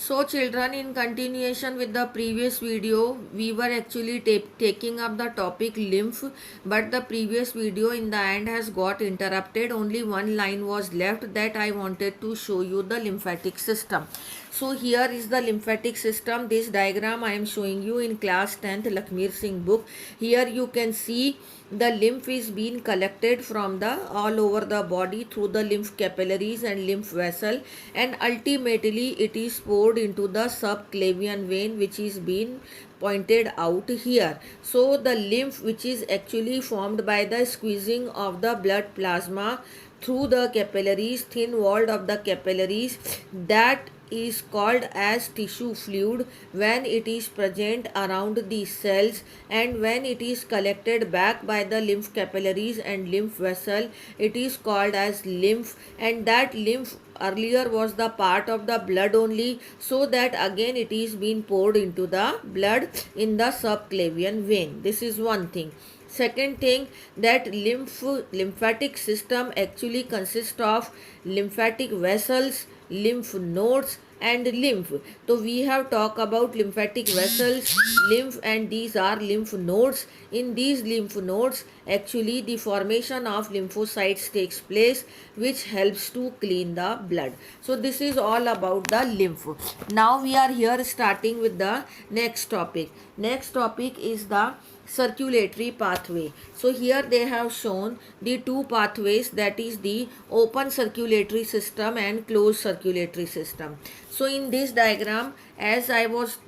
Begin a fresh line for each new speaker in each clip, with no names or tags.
So children, in continuation with the previous video, we were actually taking up the topic lymph, but the previous video in the end has got interrupted. Only one line was left that I wanted to show you the lymphatic system. So here is the lymphatic system. This diagram I am showing you in class 10th Lakshmir Singh book. Here you can see the lymph is being collected from the all over the body through the lymph capillaries and lymph vessel, and ultimately it is poured into the subclavian vein, which is being pointed out here. So the lymph, which is actually formed by the squeezing of the blood plasma through the capillaries, thin wall of the capillaries, that is called as tissue fluid when it is present around the cells, and when it is collected back by the lymph capillaries and lymph vessel, it is called as lymph. And that lymph earlier was the part of the blood only, so that again it is being poured into the blood in the subclavian vein. This is one thing. Second thing, that lymphatic system actually consists of lymphatic vessels, lymph nodes and lymph. So we have talked about lymphatic vessels, lymph, and these are lymph nodes. In these lymph nodes actually the formation of lymphocytes takes place, which helps to clean the blood. So this is all about the lymph. Now we are here starting with the next topic. Next topic is the circulatory pathway. So here they have shown the two pathways, that is the open circulatory system and closed circulatory system. So in this diagram, as I was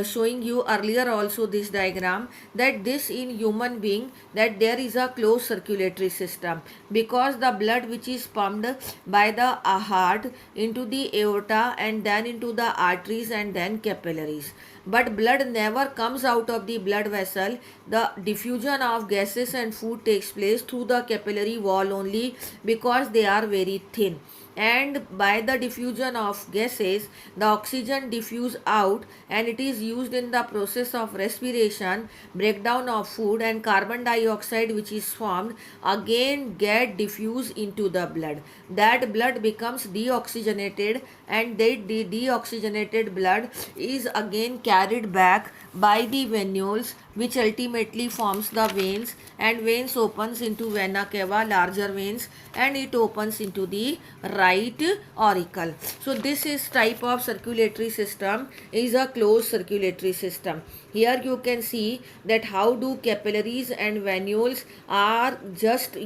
showing you earlier also this diagram, that this in human being, that there is a closed circulatory system, because the blood which is pumped by the heart into the aorta and then into the arteries and then capillaries, but blood never comes out of the blood vessel. The diffusion of gases and food takes place through the capillary wall only, because they are very thin, and by the diffusion of gases the oxygen diffuse out, and it is used in the process of respiration, breakdown of food, and carbon dioxide which is formed again get diffused into the blood. That blood becomes deoxygenated, and that the deoxygenated blood is again carried back by the venules, which ultimately forms the veins, and veins opens into vena cava, larger veins, and it opens into the right auricle. So this is type of circulatory system is a closed circulatory system. Here you can see that how do capillaries and venules are just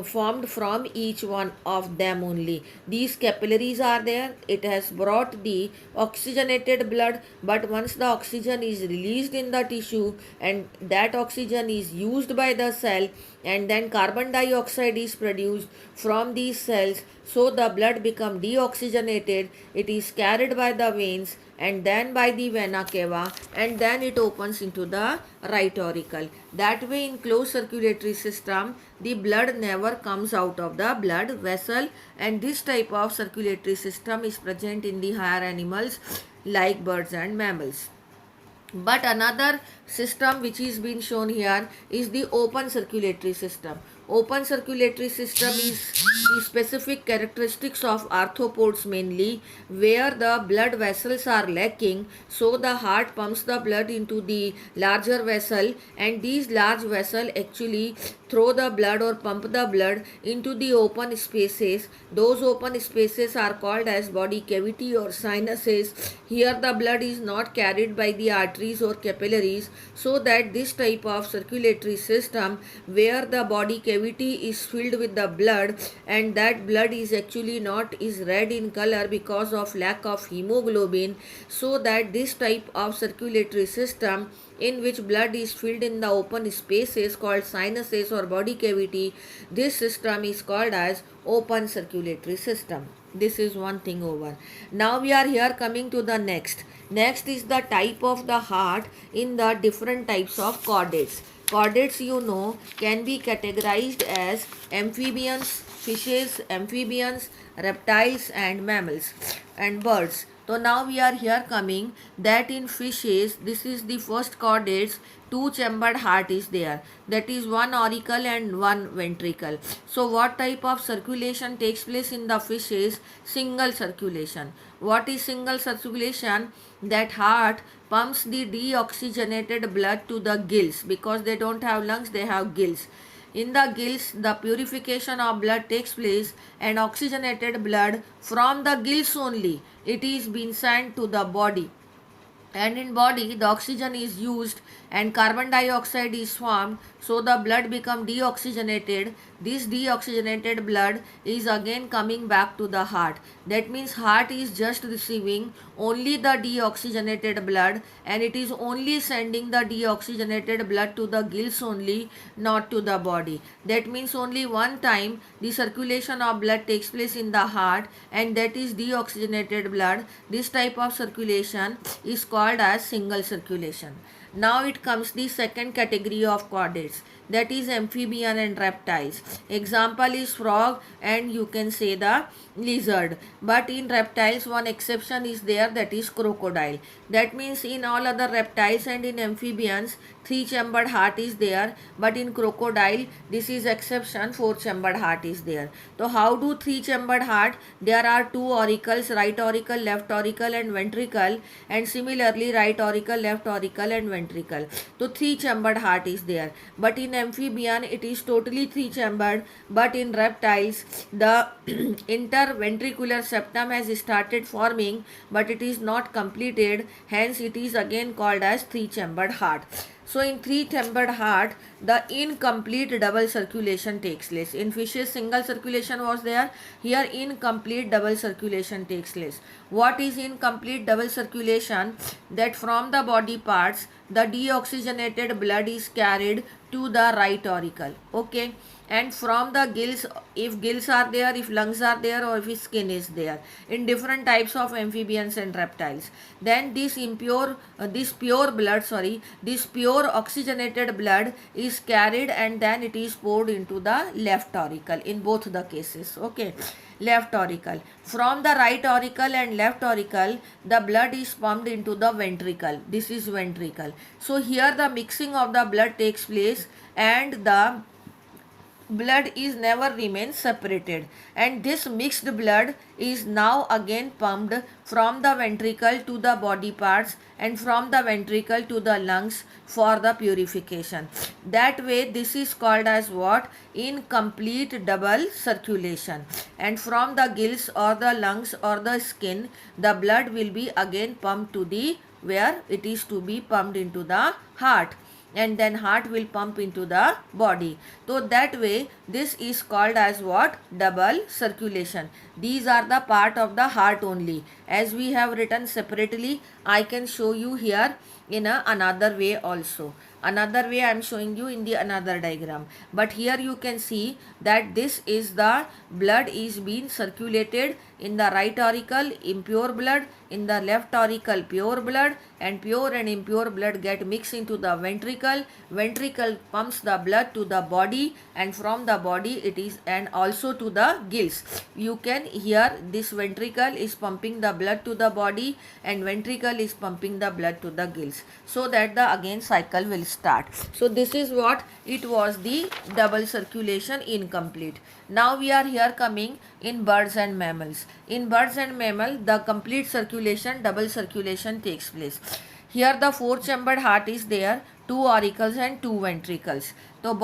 formed from each one of them only. These capillaries are there, it has brought the oxygenated blood, but once the oxygen is released in the tissue and that oxygen is used by the cell, and then carbon dioxide is produced from these cells, so the blood become deoxygenated, it is carried by the veins and then by the vena cava, and then it opens into the right auricle. That way in closed circulatory system the blood never comes out of the blood vessel, and this type of circulatory system is present in the higher animals like birds and mammals. But another system which is being shown here is the open circulatory system. Open circulatory system is the specific characteristics of arthropods mainly, where the blood vessels are lacking, so the heart pumps the blood into the larger vessel, and these large vessels actually throw the blood or pump the blood into the open spaces. Those open spaces are called as body cavity or sinuses. Here the blood is not carried by the arteries or capillaries, so that this type of circulatory system where the body cavity is filled with the blood, and that blood is actually not is red in color because of lack of hemoglobin, so that this type of circulatory system in which blood is filled in the open spaces called sinuses or body cavity, this system is called as open circulatory system. This is one thing over. Now we are here coming to the next. Next is the type of the heart in the different types of chordates. Chordates can be categorized as amphibians, fishes, amphibians, reptiles and mammals and birds. So now we are here coming that in fishes, this is the first chordates, two chambered heart is there. That is one auricle and one ventricle. So what type of circulation takes place in the fishes? Single circulation. What is single circulation? That heart pumps the deoxygenated blood to the gills, because they don't have lungs, they have gills. In the gills, the purification of blood takes place, and oxygenated blood from the gills only, it is being sent to the body. And in body, the oxygen is used and carbon dioxide is formed, so the blood become deoxygenated. This deoxygenated blood is again coming back to the heart. That means heart is just receiving only the deoxygenated blood, and it is only sending the deoxygenated blood to the gills only, not to the body. That means only one time the circulation of blood takes place in the heart, and that is deoxygenated blood. This type of circulation is called as single circulation. Now it comes the second category of chordates, that is amphibian and reptiles. Example is frog and you can say the lizard. But in reptiles one exception is there, that is crocodile. That means in all other reptiles and in amphibians three chambered heart is there, but in crocodile this is exception, four chambered heart is there. So how do three chambered heart? There are two auricles, right auricle, left auricle and ventricle, and similarly right auricle, left auricle and ventricle. So three chambered heart is there. But in amphibian it is totally three chambered, but in reptiles the interventricular septum has started forming, but it is not completed, hence it is again called as three chambered heart. So in three chambered heart, the incomplete double circulation takes place. In fishes single circulation was there, here incomplete double circulation takes place. What is incomplete double circulation? That from the body parts the deoxygenated blood is carried to the right auricle, okay, and from the gills, if gills are there, if lungs are there, or if skin is there, in different types of amphibians and reptiles, then this pure oxygenated blood is carried and then it is poured into the left auricle in both the cases, okay. Left auricle. From the right auricle and left auricle, the blood is pumped into the ventricle. This is ventricle. So here the mixing of the blood takes place and the blood is never remains separated, and this mixed blood is now again pumped from the ventricle to the body parts and from the ventricle to the lungs for the purification. That way this is called as what? Incomplete double circulation. And from the gills or the lungs or the skin, the blood will be again pumped to the where it is to be pumped into the heart, and then heart will pump into the body. So that way this is called as what? Double circulation. These are the part of the heart only. As we have written separately, I can show you here in another way also. Another way I am showing you in the another diagram. But here you can see that this is the blood is being circulated in the right auricle, impure blood, in the left auricle, pure blood, and pure and impure blood get mixed into the ventricle. Ventricle pumps the blood to the body, and from the body it is, and also to the gills. You can hear this ventricle is pumping the blood to the body and ventricle is pumping the blood to the gills, so that the again cycle will start. So this is what it was, the double circulation incomplete. Now we are here coming in birds and mammals. In birds and mammal, the complete circulation, double circulation takes place. Here the four chambered heart is there, two auricles and two ventricles. So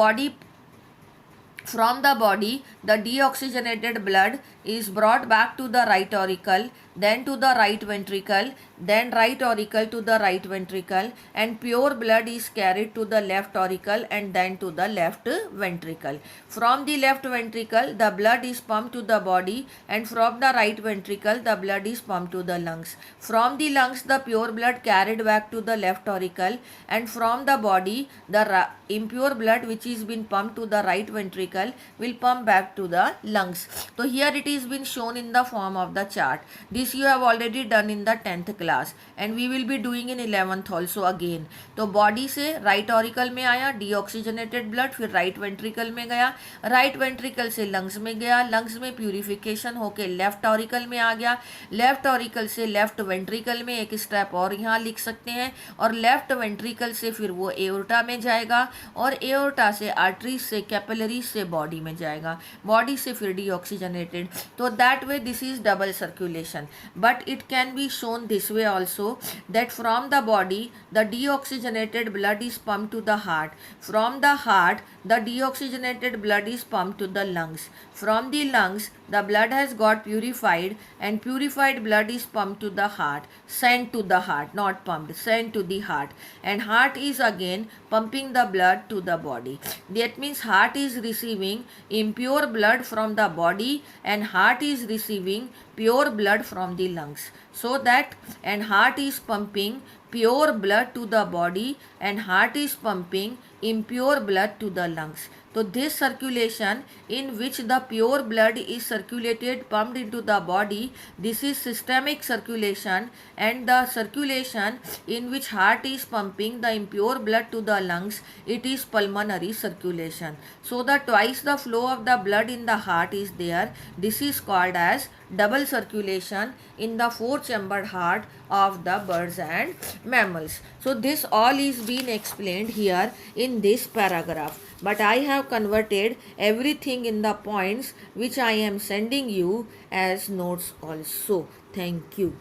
from the body, the deoxygenated blood is brought back to the right auricle, then to the right ventricle, then right auricle to the right ventricle, and pure blood is carried to the left auricle and then to the left ventricle. From the left ventricle, the blood is pumped to the body, and from the right ventricle, the blood is pumped to the lungs. From the lungs, the pure blood carried back to the left auricle, and from the body, the impure blood which is been pumped to the right ventricle will pump back to the lungs. So here it is is been shown in the form of the chart. This you have already done in the 10th class and we will be doing in 11th also again. तो body से right auricle में आया deoxygenated blood, फिर right ventricle में गया, right ventricle से lungs में गया, लंग्स में प्यूरिफिकेशन होके लेफ्ट ऑरिकल में आ गया, लेफ्ट ऑरिकल से लेफ्ट वेंट्रिकल में एक स्टेप और यहाँ लिख सकते हैं, और लेफ्ट वेंट्रिकल से फिर वो एओर्टा में जाएगा और एओर्टा से आर्टरीज से कैपिलरीज से बॉडी में जाएगा, बॉडी से फिर डीऑक्सीजनेटेड. तो that way this is double circulation. But it can be shown this way also that from the body the deoxygenated blood is pumped to the heart. From the heart, the deoxygenated blood is pumped to the lungs. From the lungs, the blood has got purified and purified blood is pumped to the heart, sent to the heart, not pumped, sent to the heart. And heart is again pumping the blood to the body. That means heart is receiving impure blood from the body and heart is receiving pure blood from the lungs. So that, and heart is pumping pure blood to the body and heart is pumping impure blood to the lungs. So this circulation in which the pure blood is circulated, pumped into the body, this is systemic circulation, and the circulation in which heart is pumping the impure blood to the lungs, it is pulmonary circulation. So the twice the flow of the blood in the heart is there. This is called as double circulation in the four-chambered heart of the birds and mammals. So this all is being explained here in this paragraph, but I have converted everything in the points which I am sending you as notes also. Thank you.